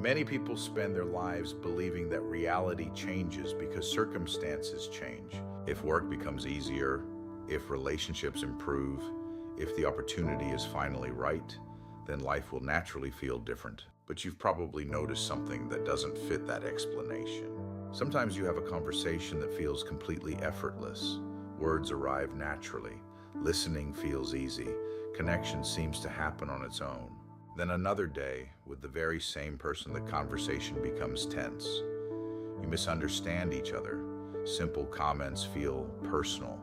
Many people spend their lives believing that reality changes because circumstances change. If work becomes easier, if relationships improve, if the opportunity is finally right, then life will naturally feel different. But you've probably noticed something that doesn't fit that explanation. Sometimes you have a conversation that feels completely effortless. Words arrive naturally. Listening feels easy. Connection seems to happen on its own. Then another day, with the very same person, the conversation becomes tense. You misunderstand each other. Simple comments feel personal.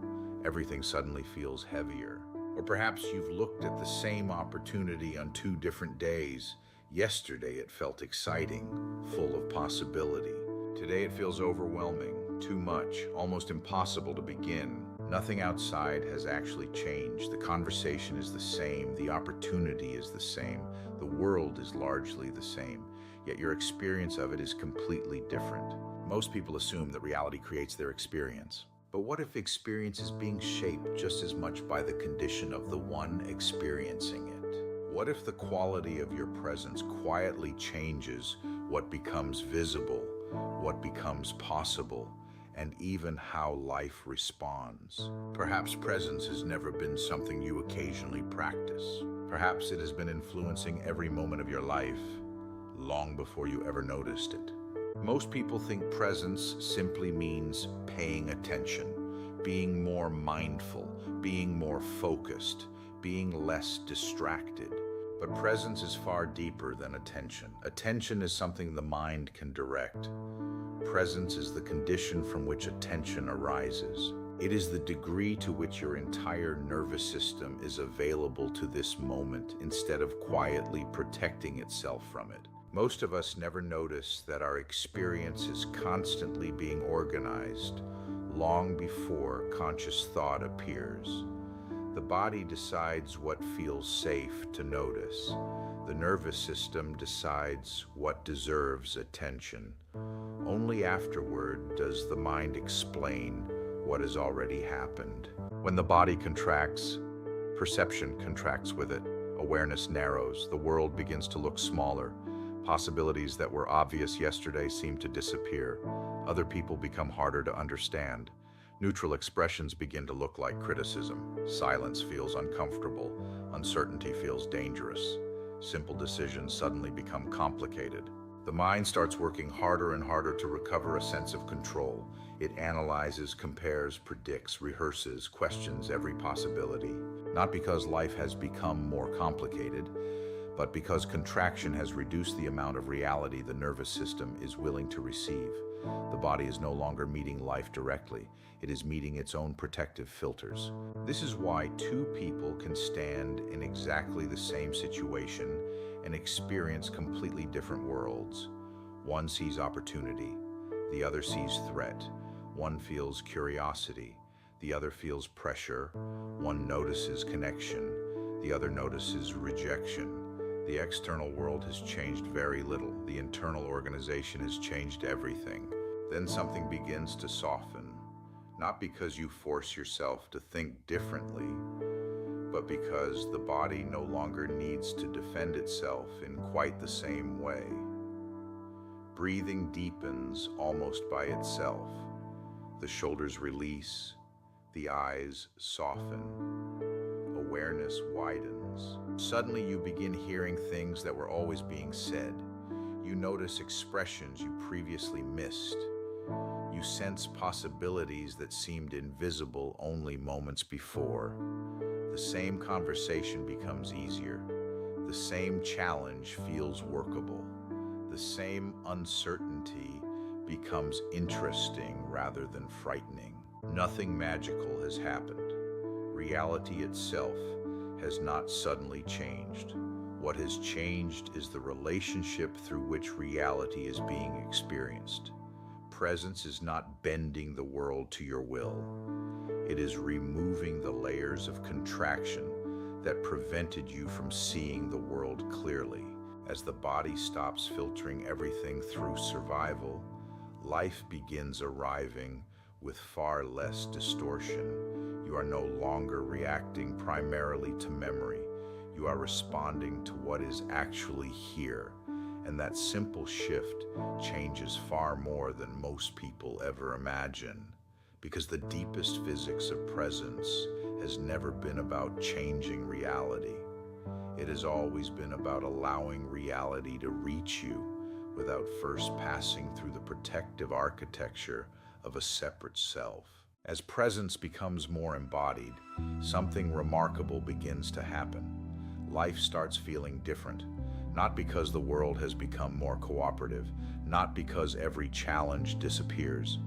Everything suddenly feels heavier. Or perhaps you've looked at the same opportunity on two different days. Yesterday it felt exciting, full of possibility. Today it feels overwhelming, too much, almost impossible to begin. Nothing outside has actually changed. The conversation is the same. The opportunity is the same. The world is largely the same. Yet your experience of it is completely different. Most people assume that reality creates their experience. But what if experience is being shaped just as much by the condition of the one experiencing it? What if the quality of your presence quietly changes what becomes visible, what becomes possible, and even how life responds? Perhaps presence has never been something you occasionally practice. Perhaps it has been influencing every moment of your life, long before you ever noticed it. Most people think presence simply means paying attention, being more mindful, being more focused, being less distracted. But presence is far deeper than attention. Attention is something the mind can direct. Presence is the condition from which attention arises. It is the degree to which your entire nervous system is available to this moment instead of quietly protecting itself from it. Most of us never notice that our experience is constantly being organized long before conscious thought appears. The body decides what feels safe to notice. The nervous system decides what deserves attention. Only afterward does the mind explain what has already happened. When the body contracts, perception contracts with it. Awareness narrows. The world begins to look smaller. Possibilities that were obvious yesterday seem to disappear. Other people become harder to understand. Neutral expressions begin to look like criticism. Silence feels uncomfortable. Uncertainty feels dangerous. Simple decisions suddenly become complicated. The mind starts working harder and harder to recover a sense of control. It analyzes, compares, predicts, rehearses, questions every possibility. Not because life has become more complicated, but because contraction has reduced the amount of reality the nervous system is willing to receive. The body is no longer meeting life directly. It is meeting its own protective filters. This is why two people can stand in exactly the same situation and experience completely different worlds. One sees opportunity, the other sees threat. One feels curiosity, the other feels pressure. One notices connection, the other notices rejection. The external world has changed very little. The internal organization has changed everything. Then something begins to soften, not because you force yourself to think differently, but because the body no longer needs to defend itself in quite the same way. Breathing deepens almost by itself. The shoulders release, the eyes soften. Awareness widens. Suddenly you begin hearing things that were always being said. You notice expressions you previously missed. You sense possibilities that seemed invisible only moments before. The same conversation becomes easier. The same challenge feels workable. The same uncertainty becomes interesting rather than frightening. Nothing magical has happened. Reality itself has not suddenly changed. What has changed is the relationship through which reality is being experienced. Presence is not bending the world to your will. It is removing the layers of contraction that prevented you from seeing the world clearly. As the body stops filtering everything through survival, life begins arriving with far less distortion. You are no longer reacting primarily to memory. You are responding to what is actually here. And that simple shift changes far more than most people ever imagine, because the deepest physics of presence has never been about changing reality. It has always been about allowing reality to reach you without first passing through the protective architecture of a separate self. As presence becomes more embodied, something remarkable begins to happen. Life starts feeling different, not because the world has become more cooperative, not because every challenge disappears,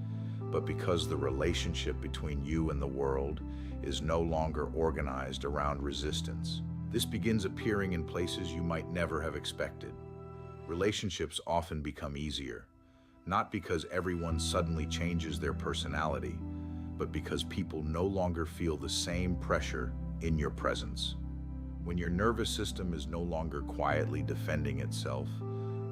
but because the relationship between you and the world is no longer organized around resistance. This begins appearing in places you might never have expected. Relationships often become easier, not because everyone suddenly changes their personality, but because people no longer feel the same pressure in your presence. When your nervous system is no longer quietly defending itself,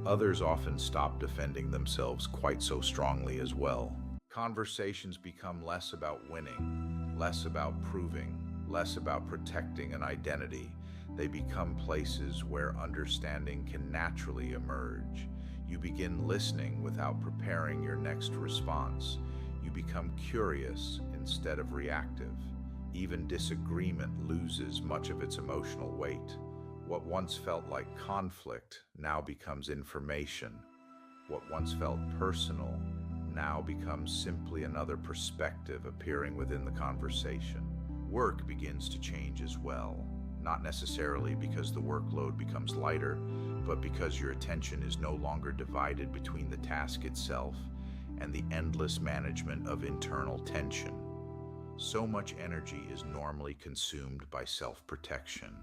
others often stop defending themselves quite so strongly as well. Conversations become less about winning, less about proving, less about protecting an identity. They become places where understanding can naturally emerge. You begin listening without preparing your next response. You become curious instead of reactive. Even disagreement loses much of its emotional weight. What once felt like conflict now becomes information. What once felt personal now becomes simply another perspective appearing within the conversation. Work begins to change as well, not necessarily because the workload becomes lighter, but because your attention is no longer divided between the task itself and the endless management of internal tension. So much energy is normally consumed by self-protection,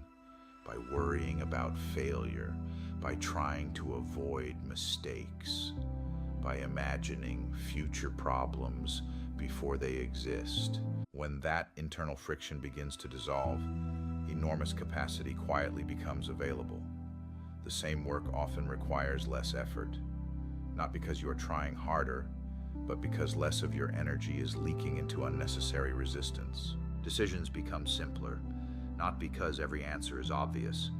by worrying about failure, by trying to avoid mistakes, by imagining future problems before they exist. When that internal friction begins to dissolve, enormous capacity quietly becomes available. The same work often requires less effort, not because you are trying harder, but because less of your energy is leaking into unnecessary resistance. Decisions become simpler, not because every answer is obvious,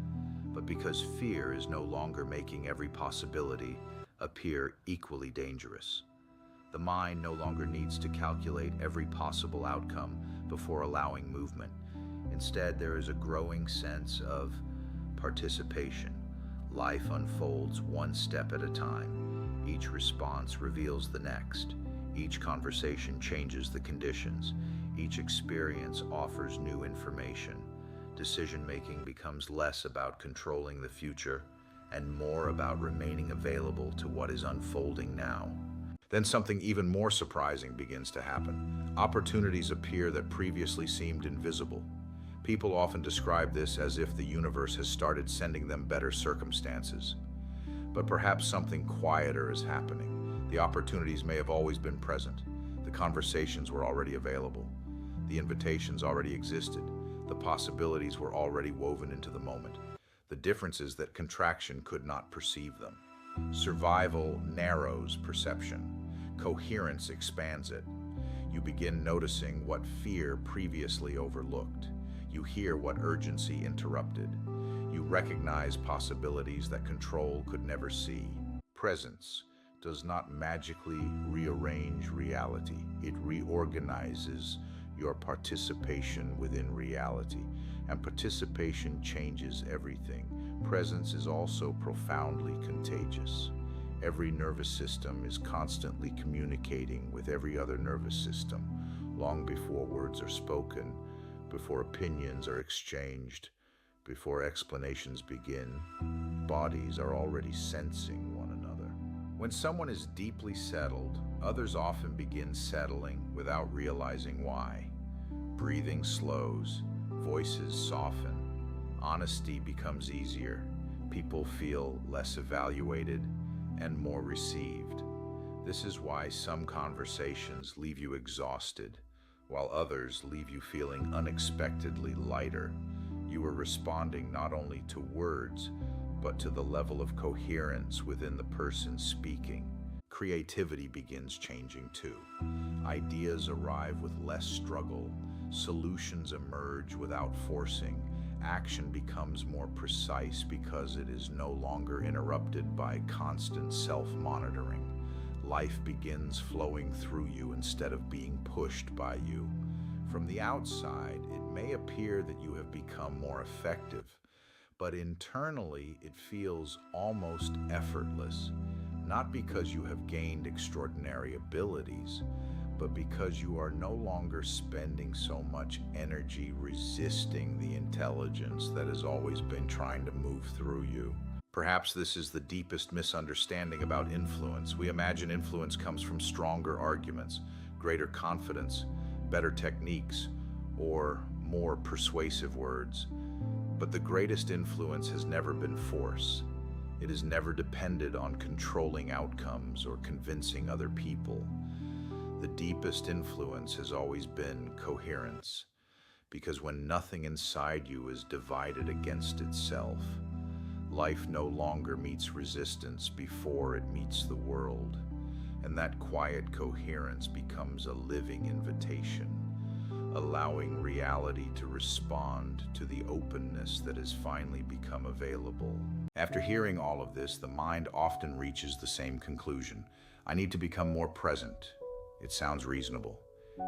but because fear is no longer making every possibility appear equally dangerous. The mind no longer needs to calculate every possible outcome before allowing movement. Instead, there is a growing sense of participation. Life unfolds one step at a time. Each response reveals the next. Each conversation changes the conditions. Each experience offers new information. Decision-making becomes less about controlling the future and more about remaining available to what is unfolding now. Then something even more surprising begins to happen. Opportunities appear that previously seemed invisible. People often describe this as if the universe has started sending them better circumstances. But perhaps something quieter is happening. The opportunities may have always been present. The conversations were already available. The invitations already existed. The possibilities were already woven into the moment. The difference is that contraction could not perceive them. Survival narrows perception. Coherence expands it. You begin noticing what fear previously overlooked. You hear what urgency interrupted. You recognize possibilities that control could never see. Presence does not magically rearrange reality. It reorganizes your participation within reality. And participation changes everything. Presence is also profoundly contagious. Every nervous system is constantly communicating with every other nervous system, long before words are spoken, before opinions are exchanged, before explanations begin. Bodies are already sensing one another. When someone is deeply settled, others often begin settling without realizing why. Breathing slows, voices soften, honesty becomes easier, people feel less evaluated and more received. This is why some conversations leave you exhausted, while others leave you feeling unexpectedly lighter. You are responding not only to words, but to the level of coherence within the person speaking. Creativity begins changing too. Ideas arrive with less struggle, solutions emerge without forcing, Action becomes more precise because it is no longer interrupted by constant self-monitoring. Life begins flowing through you instead of being pushed by you. From the outside, it may appear that you have become more effective, but internally it feels almost effortless, not because you have gained extraordinary abilities, but because you are no longer spending so much energy resisting the intelligence that has always been trying to move through you. Perhaps this is the deepest misunderstanding about influence. We imagine influence comes from stronger arguments, greater confidence, better techniques, or more persuasive words. But the greatest influence has never been force. It has never depended on controlling outcomes or convincing other people. The deepest influence has always been coherence, because when nothing inside you is divided against itself, life no longer meets resistance before it meets the world, and that quiet coherence becomes a living invitation, allowing reality to respond to the openness that has finally become available. After hearing all of this, the mind often reaches the same conclusion. I need to become more present. It sounds reasonable.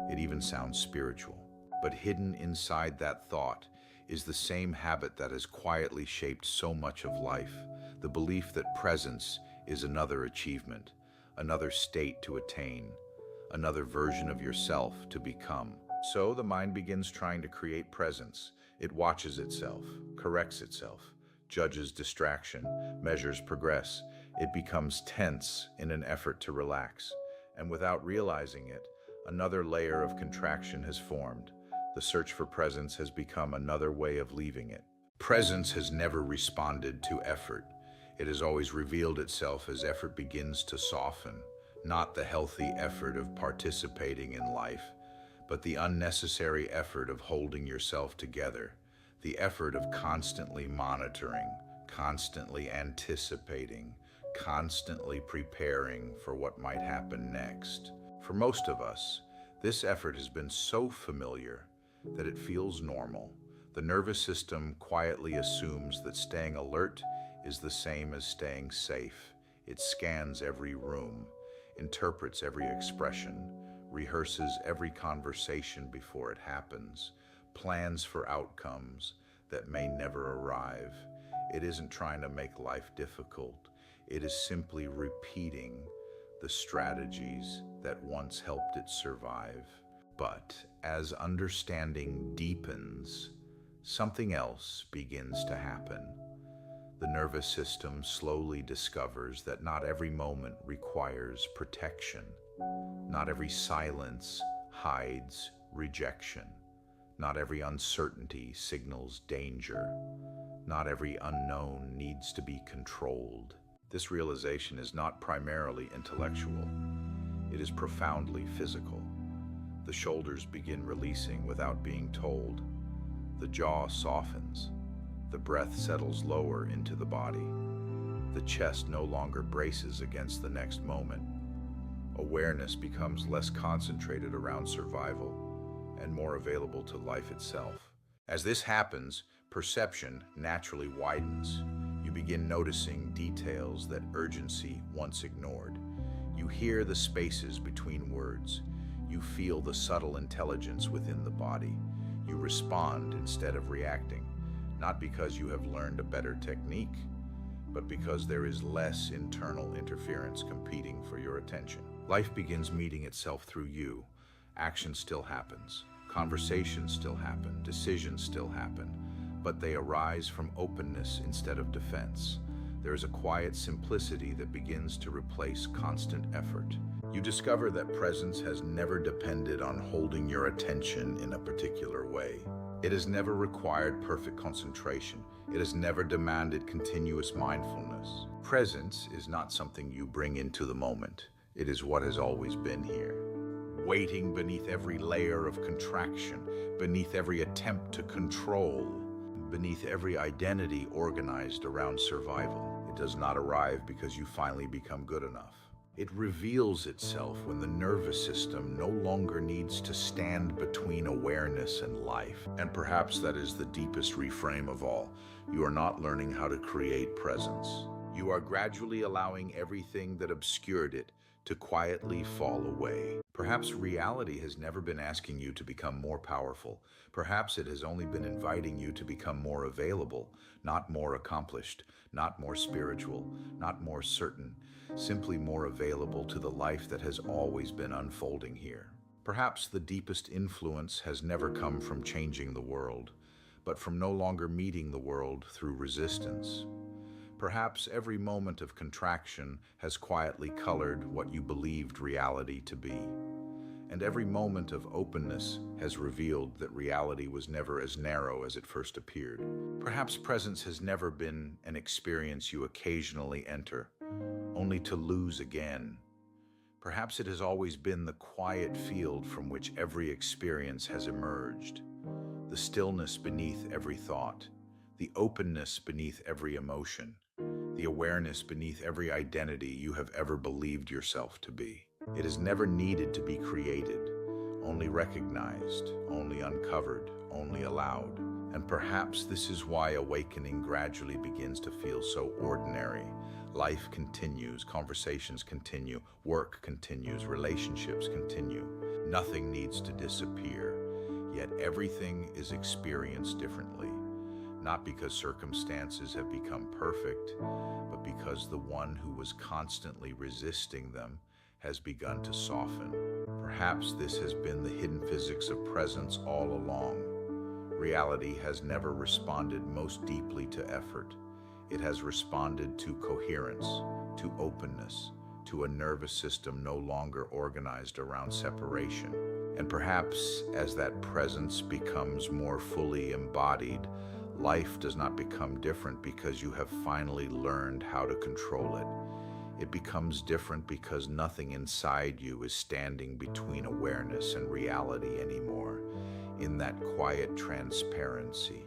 It even sounds spiritual. But hidden inside that thought is the same habit that has quietly shaped so much of life, the belief that presence is another achievement, another state to attain, another version of yourself to become. So the mind begins trying to create presence. It watches itself, corrects itself, judges distraction, measures progress. It becomes tense in an effort to relax. And without realizing it, another layer of contraction has formed. The search for presence has become another way of leaving it. Presence has never responded to effort. It has always revealed itself as effort begins to soften, not the healthy effort of participating in life, but the unnecessary effort of holding yourself together, the effort of constantly monitoring, constantly anticipating, constantly preparing for what might happen next. For most of us, this effort has been so familiar that it feels normal. The nervous system quietly assumes that staying alert is the same as staying safe. It scans every room, interprets every expression, rehearses every conversation before it happens, plans for outcomes that may never arrive. It isn't trying to make life difficult. It is simply repeating the strategies that once helped it survive. But as understanding deepens, something else begins to happen. The nervous system slowly discovers that not every moment requires protection. Not every silence hides rejection. Not every uncertainty signals danger. Not every unknown needs to be controlled. This realization is not primarily intellectual. It is profoundly physical. The shoulders begin releasing without being told. The jaw softens. The breath settles lower into the body. The chest no longer braces against the next moment. Awareness becomes less concentrated around survival and more available to life itself. As this happens, perception naturally widens. You begin noticing details that urgency once ignored. You hear the spaces between words. You feel the subtle intelligence within the body. You respond instead of reacting, not because you have learned a better technique, but because there is less internal interference competing for your attention. Life begins meeting itself through you. Action still happens. Conversations still happen. Decisions still happen. But they arise from openness instead of defense. There is a quiet simplicity that begins to replace constant effort. You discover that presence has never depended on holding your attention in a particular way. It has never required perfect concentration. It has never demanded continuous mindfulness. Presence is not something you bring into the moment. It is what has always been here, waiting beneath every layer of contraction, beneath every attempt to control, beneath every identity organized around survival. It does not arrive because you finally become good enough. It reveals itself when the nervous system no longer needs to stand between awareness and life. And perhaps that is the deepest reframe of all. You are not learning how to create presence. You are gradually allowing everything that obscured it to quietly fall away. Perhaps reality has never been asking you to become more powerful. Perhaps it has only been inviting you to become more available, not more accomplished, not more spiritual, not more certain, simply more available to the life that has always been unfolding here. Perhaps the deepest influence has never come from changing the world, but from no longer meeting the world through resistance. Perhaps every moment of contraction has quietly colored what you believed reality to be. And every moment of openness has revealed that reality was never as narrow as it first appeared. Perhaps presence has never been an experience you occasionally enter, only to lose again. Perhaps it has always been the quiet field from which every experience has emerged, the stillness beneath every thought, the openness beneath every emotion, the awareness beneath every identity you have ever believed yourself to be. It has never needed to be created, only recognized, only uncovered, only allowed. And perhaps this is why awakening gradually begins to feel so ordinary. Life continues, conversations continue, work continues, relationships continue. Nothing needs to disappear, yet everything is experienced differently. Not because circumstances have become perfect, but because the one who was constantly resisting them has begun to soften. Perhaps this has been the hidden physics of presence all along. Reality has never responded most deeply to effort. It has responded to coherence, to openness, to a nervous system no longer organized around separation. And perhaps as that presence becomes more fully embodied, life does not become different because you have finally learned how to control it. It becomes different because nothing inside you is standing between awareness and reality anymore. In that quiet transparency,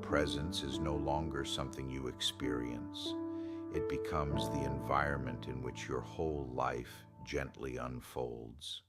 presence is no longer something you experience. It becomes the environment in which your whole life gently unfolds.